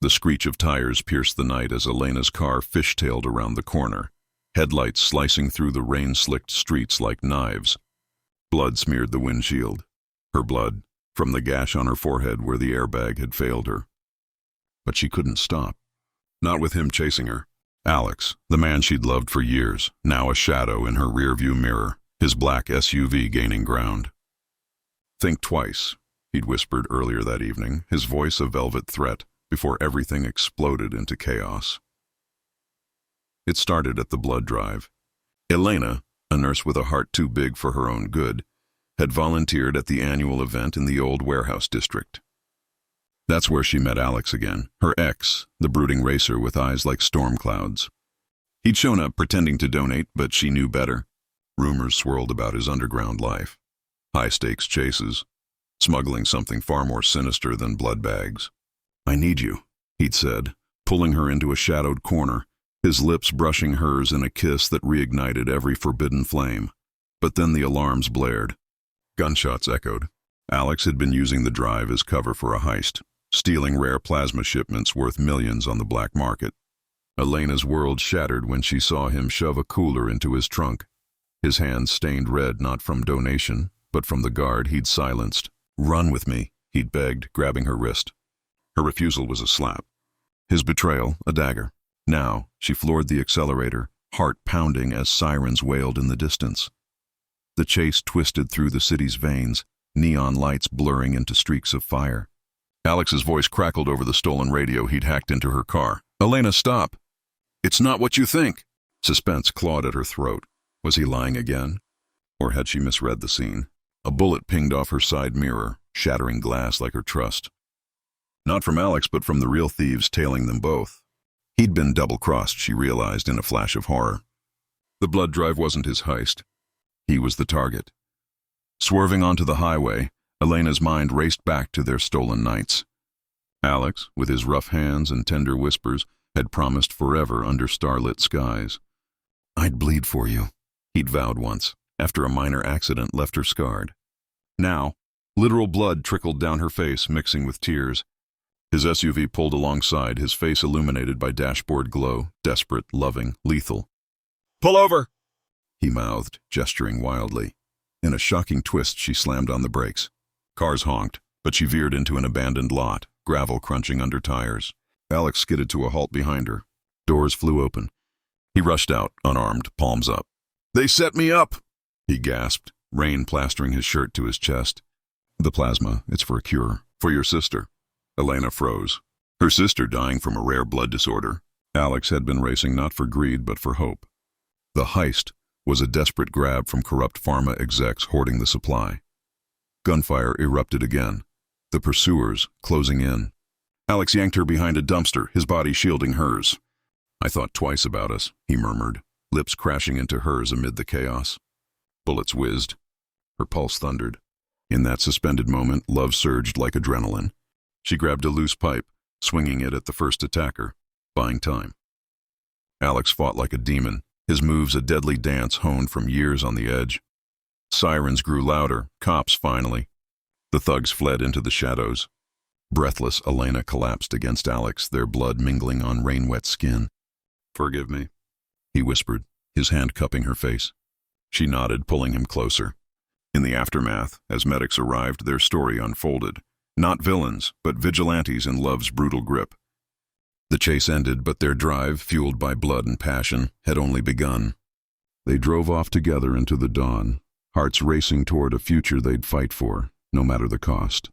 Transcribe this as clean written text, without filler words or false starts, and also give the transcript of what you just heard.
The screech of tires pierced the night as Elena's car fishtailed around the corner, headlights slicing through the rain-slicked streets like knives. Blood smeared the windshield. Her blood, from the gash on her forehead where the airbag had failed her. But she couldn't stop. Not with him chasing her. Alex, the man she'd loved for years, now a shadow in her rearview mirror, his black SUV gaining ground. "Think twice," he'd whispered earlier that evening, his voice a velvet threat, before everything exploded into chaos. It started at the blood drive. Elena, a nurse with a heart too big for her own good, had volunteered at the annual event in the old warehouse district. That's where she met Alex again, her ex, the brooding racer with eyes like storm clouds. He'd shown up pretending to donate, but she knew better. Rumors swirled about his underground life. High-stakes chases, smuggling something far more sinister than blood bags. "I need you," he'd said, pulling her into a shadowed corner, his lips brushing hers in a kiss that reignited every forbidden flame. But then the alarms blared. Gunshots echoed. Alex had been using the drive as cover for a heist, stealing rare plasma shipments worth millions on the black market. Elena's world shattered when she saw him shove a cooler into his trunk, his hands stained red not from donation, but from the guard he'd silenced. "Run with me," he'd begged, grabbing her wrist. Her refusal was a slap. His betrayal, a dagger. Now, she floored the accelerator, heart pounding as sirens wailed in the distance. The chase twisted through the city's veins, neon lights blurring into streaks of fire. Alex's voice crackled over the stolen radio he'd hacked into her car. "Elena, stop! It's not what you think!" Suspense clawed at her throat. Was he lying again? Or had she misread the scene? A bullet pinged off her side mirror, shattering glass like her trust. Not from Alex, but from the real thieves tailing them both. He'd been double-crossed, she realized in a flash of horror. The blood drive wasn't his heist. He was the target. Swerving onto the highway, Elena's mind raced back to their stolen nights. Alex, with his rough hands and tender whispers, had promised forever under starlit skies. "I'd bleed for you," he'd vowed once, after a minor accident left her scarred. Now, literal blood trickled down her face, mixing with tears. His SUV pulled alongside, his face illuminated by dashboard glow, desperate, loving, lethal. "Pull over!" he mouthed, gesturing wildly. In a shocking twist, she slammed on the brakes. Cars honked, but she veered into an abandoned lot, gravel crunching under tires. Alex skidded to a halt behind her. Doors flew open. He rushed out, unarmed, palms up. "They set me up!" he gasped, rain plastering his shirt to his chest. "The plasma, it's for a cure. For your sister." Elena froze. Her sister dying from a rare blood disorder. Alex had been racing not for greed, but for hope. The heist was a desperate grab from corrupt pharma execs hoarding the supply. Gunfire erupted again. The pursuers closing in. Alex yanked her behind a dumpster, his body shielding hers. "I thought twice about us," he murmured, lips crashing into hers amid the chaos. Bullets whizzed. Her pulse thundered. In that suspended moment, love surged like adrenaline. She grabbed a loose pipe, swinging it at the first attacker, buying time. Alex fought like a demon, his moves a deadly dance honed from years on the edge. Sirens grew louder, cops finally. The thugs fled into the shadows. Breathless, Elena collapsed against Alex, their blood mingling on rain-wet skin. "Forgive me," he whispered, his hand cupping her face. She nodded, pulling him closer. In the aftermath, as medics arrived, their story unfolded. Not villains, but vigilantes in love's brutal grip. The chase ended, but their drive, fueled by blood and passion, had only begun. They drove off together into the dawn, hearts racing toward a future they'd fight for, no matter the cost.